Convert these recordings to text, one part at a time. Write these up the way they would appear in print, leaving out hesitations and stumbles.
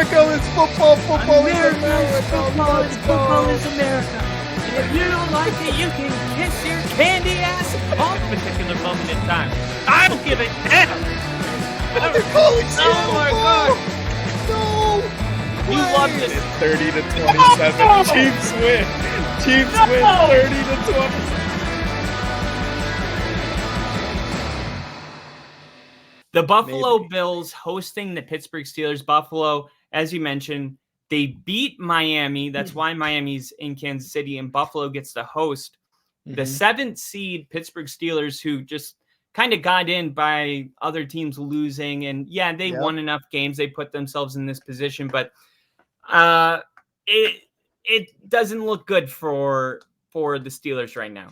America is football. Football is America. Football is America. And if you don't like it, you can kiss your candy ass off a particular moment in time. I don't give a damn. Oh, they're calling Oh my God. No. You love this. 30 to 27. Chiefs win. Chiefs win 30 to 20. The Buffalo Bills hosting the Pittsburgh Steelers. Buffalo, as you mentioned, they beat Miami. That's why Miami's in Kansas City, and Buffalo gets to host the 7th seed Pittsburgh Steelers, who just kind of got in by other teams losing. And yeah, they won enough games. They put themselves in this position, but it doesn't look good for the Steelers right now.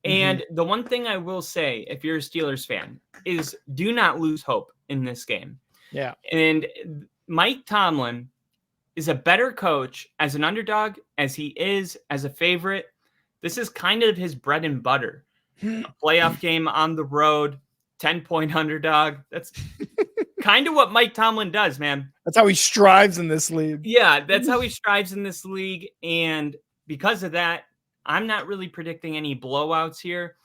And the one thing I will say, if you're a Steelers fan, is do not lose hope in this game. Yeah. And Mike Tomlin is a better coach as an underdog as he is as a favorite. This is kind of his bread and butter. A playoff game on the road, 10-point underdog. That's kind of what Mike Tomlin does, man. That's how he strives in this league. Yeah, that's how he strives in this league. And because of that, I'm not really predicting any blowouts here,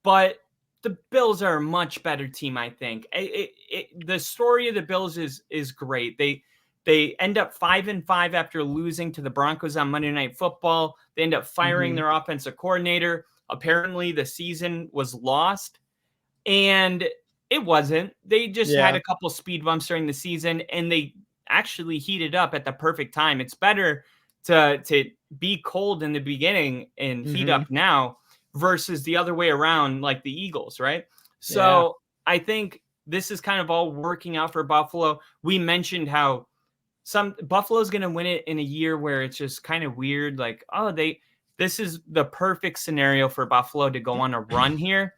but the Bills are a much better team, I think. The story of the Bills is great. They end up 5-5 after losing to the Broncos on Monday Night Football. They end up firing their offensive coordinator. Apparently, the season was lost, and it wasn't. They just had a couple speed bumps during the season, and they actually heated up at the perfect time. It's better to be cold in the beginning and heat up now versus the other way around, like the Eagles, right? So I think this is kind of all working out for Buffalo. We mentioned how Buffalo's going to win it in a year where it's just kind of weird. Like, this is the perfect scenario for Buffalo to go on a run here.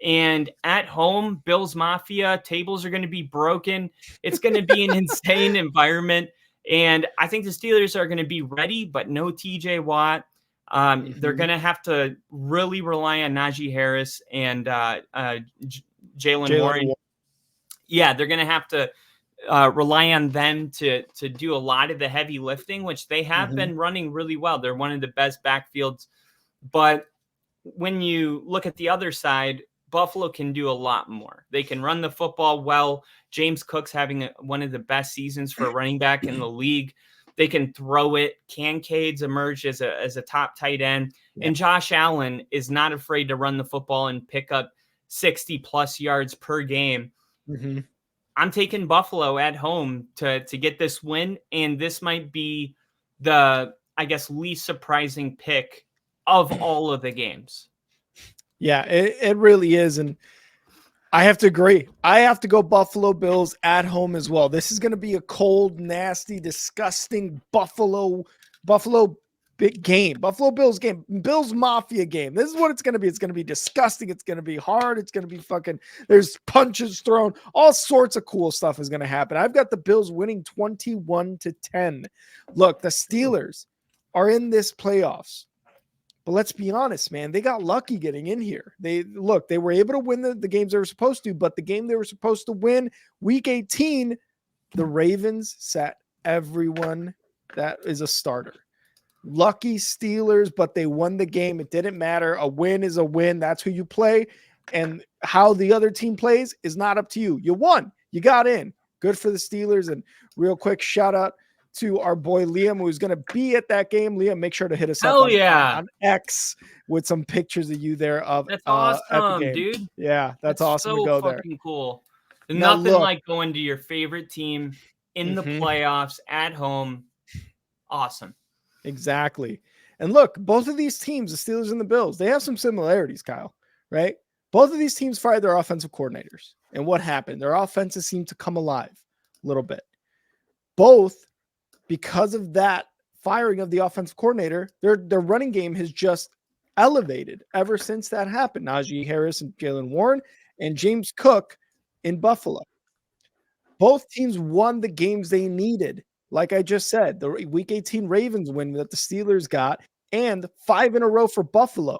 And at home, Bills Mafia, tables are going to be broken. It's going to be an insane environment. And I think the Steelers are going to be ready, but no TJ Watt. They're going to have to really rely on Najee Harris and Jalen Warren. Yeah, they're going to have to rely on them to do a lot of the heavy lifting, which they have been running really well. They're one of the best backfields. But when you look at the other side, Buffalo can do a lot more. They can run the football well. James Cook's having one of the best seasons for a running back in the league. They can throw it. Kincaid's emerged as a top tight end. Yeah. And Josh Allen is not afraid to run the football and pick up 60-plus yards per game. I'm taking Buffalo at home to get this win, and this might be the, I guess, least surprising pick of all of the games. Yeah, it really is. And I have to agree. I have to go Buffalo Bills at home as well. This is going to be a cold, nasty, disgusting Buffalo big game. Buffalo Bills game. Bills Mafia game. This is what it's going to be. It's going to be disgusting. It's going to be hard. It's going to be fucking, there's punches thrown. All sorts of cool stuff is going to happen. I've got the Bills winning 21-10. Look, the Steelers are in this playoffs. But let's be honest, man, they got lucky getting in here. They were able to win the games they were supposed to, but the game they were supposed to win, week 18, the Ravens sat everyone that is a starter. Lucky Steelers, but they won the game. It didn't matter. A win is a win. That's who you play. And how the other team plays is not up to you. You won. You got in. Good for the Steelers. And real quick, shout out to our boy Liam, who's going to be at that game. Liam, make sure to hit us up on X with some pictures of you there. That's awesome, dude. Yeah, that's awesome to go there. Fucking cool. Nothing like going to your favorite team in the playoffs at home. Awesome. Exactly. And look, both of these teams, the Steelers and the Bills, they have some similarities, Kyle, right? Both of these teams fired their offensive coordinators. And what happened? Their offenses seemed to come alive a little bit. Both, because of that firing of the offensive coordinator, their running game has just elevated ever since that happened. Najee Harris and Jalen Warren and James Cook in Buffalo. Both teams won the games they needed. Like I just said, the Week 18 Ravens win that the Steelers got, and 5 in a row for Buffalo.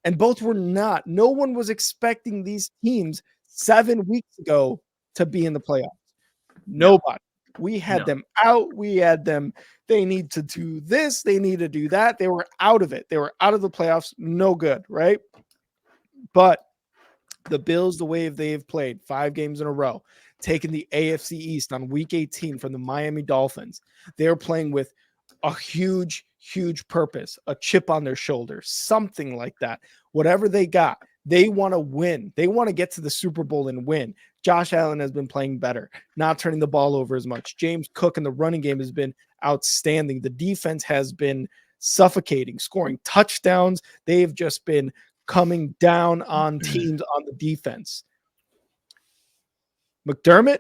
And both were not. No one was expecting these teams 7 weeks ago to be in the playoffs. Nobody. We had No. them out. We had them. They need to do this. They need to do that. They were out of it. They were out of the playoffs. No good, right? But the Bills, the way they've played 5 games in a row, taking the AFC East on week 18 from the Miami Dolphins, they're playing with a huge, huge purpose, a chip on their shoulder, something like that. Whatever they got, they want to win. They want to get to the Super Bowl and win. Josh Allen has been playing better, not turning the ball over as much. James Cook in the running game has been outstanding. The defense has been suffocating, scoring touchdowns. They've just been coming down on teams on the defense. McDermott,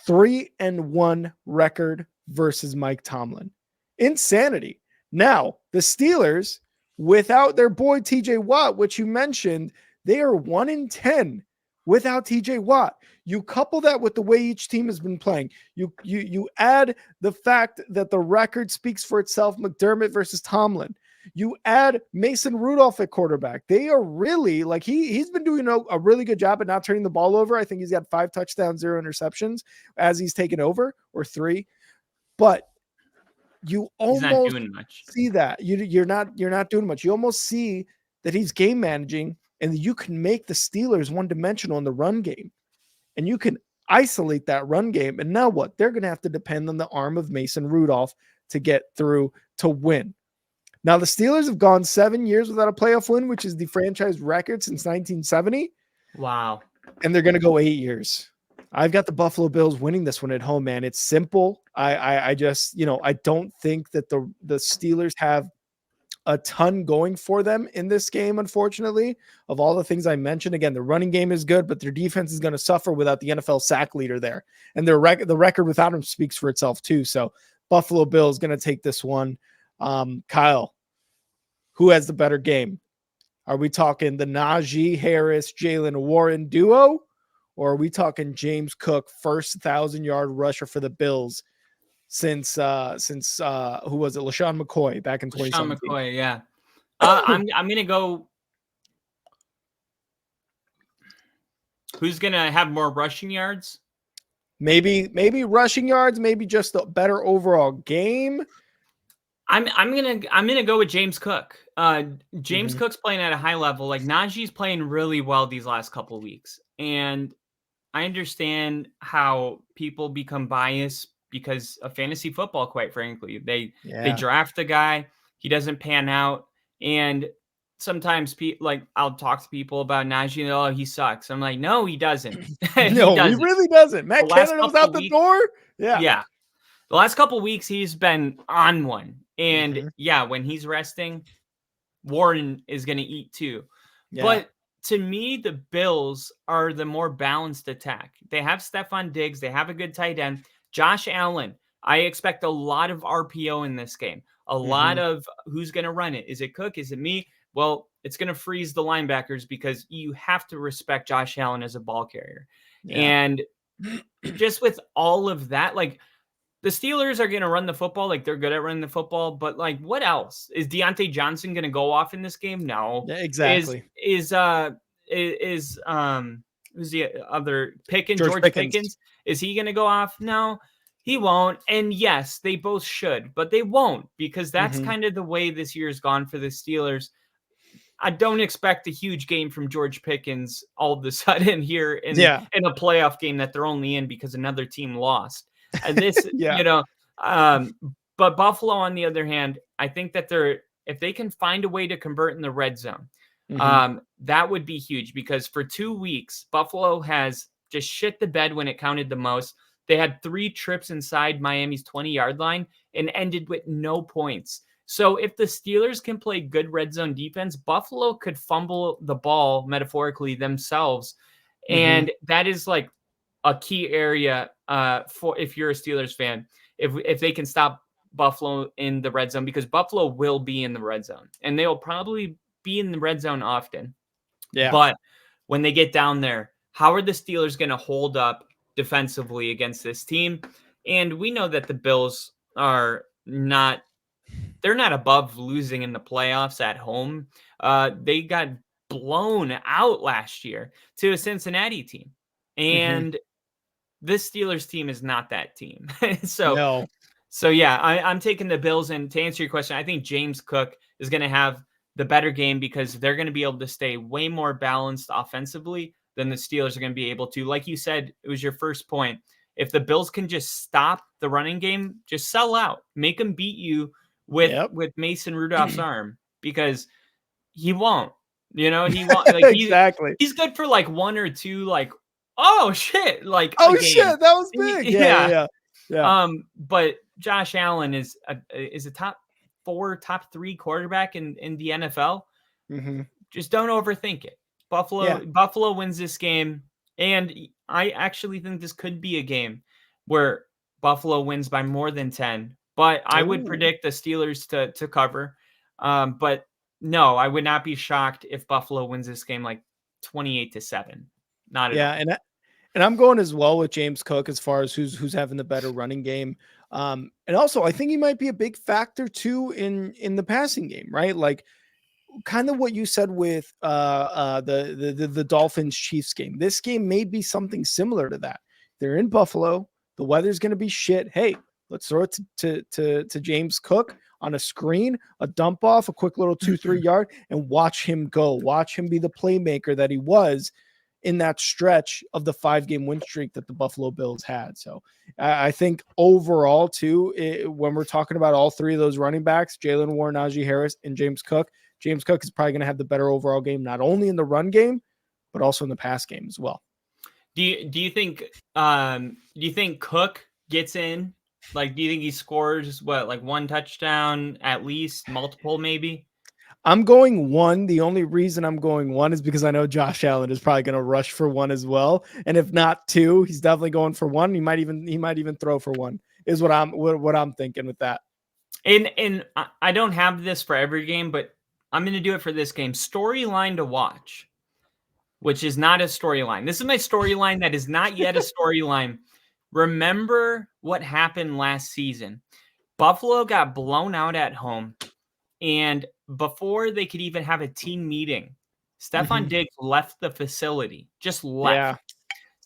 3-1 record versus Mike Tomlin. Insanity. Now, the Steelers, without their boy TJ Watt, which you mentioned, they are 1-10 without TJ Watt. You couple that with the way each team has been playing. You add the fact that the record speaks for itself, McDermott versus Tomlin. You add Mason Rudolph at quarterback. They are really like he's been doing a really good job at not turning the ball over. I think he's got 5 touchdowns, 0 interceptions as he's taken over, or 3. But you almost see that you're not doing much. You almost see that he's game managing, and you can make the Steelers one-dimensional in the run game, and you can isolate that run game. And now what? They're going to have to depend on the arm of Mason Rudolph to get through to win. Now, the Steelers have gone 7 years without a playoff win, which is the franchise record since 1970. Wow. And they're going to go 8 years. I've got the Buffalo Bills winning this one at home, man. It's simple. I just, I don't think that the Steelers have a ton going for them in this game, unfortunately. Of all the things I mentioned, again, the running game is good, but their defense is going to suffer without the NFL sack leader there. And the record without him speaks for itself too. So Buffalo Bills going to take this one. Kyle, who has the better game? Are we talking the Najee Harris, Jalen Warren duo? Or are we talking James Cook, first 1,000-yard rusher for the Bills since who was it? LaShawn McCoy back in 2017. LaShawn McCoy, yeah. I'm gonna go. Who's gonna have more rushing yards? Maybe rushing yards, maybe just a better overall game. I'm gonna go with James Cook. James Cook's playing at a high level. Like Najee's playing really well these last couple of weeks, and I understand how people become biased because of fantasy football. Quite frankly, they draft a guy, he doesn't pan out, and sometimes I'll talk to people about Najee and oh, he sucks. I'm like, no, he doesn't. He really doesn't. Matt Canada was out the door. Yeah. The last couple of weeks, he's been on one. And when he's resting, Warren is going to eat too. Yeah. But to me, the Bills are the more balanced attack. They have Stephon Diggs. They have a good tight end. Josh Allen. I expect a lot of RPO in this game. A lot of who's going to run it. Is it Cook? Is it me? Well, it's going to freeze the linebackers because you have to respect Josh Allen as a ball carrier. Yeah. And just with all of that, like, the Steelers are going to run the football. Like, they're good at running the football. But, like, what else? Is Deontay Johnson going to go off in this game? No. Yeah, exactly. Who's the other? George Pickens? Is he going to go off? No, he won't. And, yes, they both should. But they won't because that's kind of the way this year's gone for the Steelers. I don't expect a huge game from George Pickens all of a sudden here in a playoff game that they're only in because another team lost. And this, but Buffalo, on the other hand, I think that if they can find a way to convert in the red zone, that would be huge because for 2 weeks, Buffalo has just shit the bed when it counted the most. They had 3 trips inside Miami's 20-yard line and ended with no points. So if the Steelers can play good red zone defense, Buffalo could fumble the ball metaphorically themselves. And that is like a key area for if you're a Steelers fan, if they can stop Buffalo in the red zone, because Buffalo will be in the red zone and they will probably be in the red zone often. Yeah. But when they get down there, how are the Steelers going to hold up defensively against this team? And we know that the Bills are they're not above losing in the playoffs at home. They got blown out last year to a Cincinnati team. And this Steelers team is not that team. so No. So yeah, I'm taking the Bills. And to answer your question, I think James Cook is going to have the better game because they're going to be able to stay way more balanced offensively than the Steelers are going to be able to. Like you said, it was your first point. If the Bills can just stop the running game, just sell out, make them beat you with Mason Rudolph's arm, because he won't. He won't. Like exactly. He's good for like one or two. Like, oh shit! Like, oh shit, that was big. Yeah. But Josh Allen is a top 4, top 3 quarterback in the NFL. Mm-hmm. Just don't overthink it. Buffalo wins this game, and I actually think this could be a game where Buffalo wins by more than 10. But I would predict the Steelers to cover. But no, I would not be shocked if Buffalo wins this game like 28-7. Not at all. And I'm going as well with James Cook as far as who's having the better running game. And also I think he might be a big factor too in the passing game, right? Like kind of what you said with the Dolphins Chiefs game. This game may be something similar to that. They're in Buffalo. The weather's going to be shit. Hey, let's throw it to James Cook on a screen, a dump off, a quick little 2-3 yard, and watch him go. Watch him be the playmaker that he was in that stretch of the 5-game win streak that the Buffalo Bills had. So I think overall too, when we're talking about all 3 of those running backs, Jalen Warren, Najee Harris, and James Cook is probably going to have the better overall game, not only in the run game, but also in the pass game as well. Do you think Cook gets in? Like, do you think he scores like 1 touchdown at least, multiple maybe? I'm going 1. The only reason I'm going 1 is because I know Josh Allen is probably going to rush for 1 as well. And if not 2, he's definitely going for 1. He might even throw for 1 is what I'm thinking with that. And I don't have this for every game, but I'm going to do it for this game. Storyline to watch, which is not a storyline. This is my storyline that is not yet a storyline. Remember what happened last season. Buffalo got blown out at home, and before they could even have a team meeting, Stefon Diggs left the facility. Just left.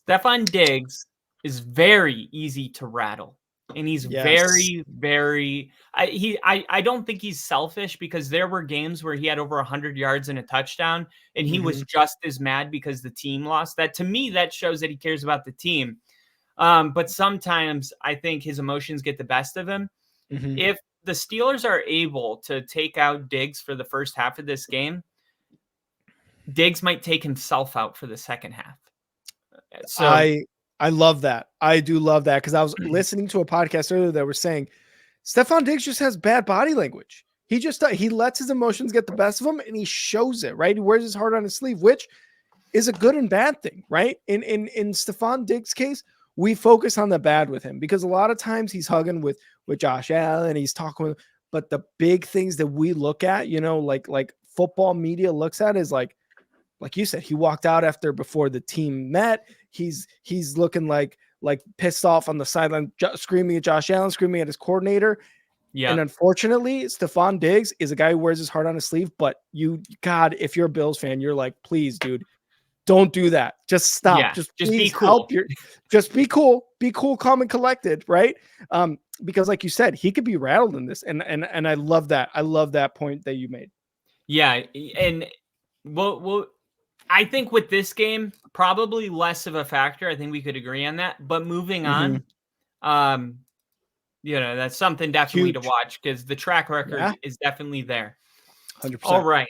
Yeah. Stefon Diggs is very easy to rattle. And he's very, very I don't think he's selfish, because there were games where he had over 100 yards and a touchdown, and he was just as mad because the team lost. That, to me, that shows that he cares about the team. But sometimes I think his emotions get the best of him. If the Steelers are able to take out Diggs for the first half of this game, Diggs might take himself out for the second half. So I love that. I do love that, because I was listening to a podcast earlier that were saying Stefon Diggs just has bad body language. He lets his emotions get the best of him, and he shows it, right? He wears his heart on his sleeve, which is a good and bad thing, right? In Stefon Diggs' case, we focus on the bad with him, because a lot of times he's hugging with Josh Allen, he's talking with, but the big things that we look at, like football media looks at, is like you said, he walked out before the team met. He's looking like pissed off on the sideline, screaming at Josh Allen, screaming at his coordinator. Yeah. And unfortunately, Stefon Diggs is a guy who wears his heart on his sleeve. But God, if you're a Bills fan, you're like, please, dude, don't do that. Just stop. Yeah, just be cool. Just be cool. Be cool, calm, and collected, right? Because like you said, he could be rattled in this. And I love that. I love that point that you made. Yeah. And well, I think with this game, probably less of a factor. I think we could agree on that. But moving on, that's something definitely to watch, because the track record is definitely there. 100%. All right.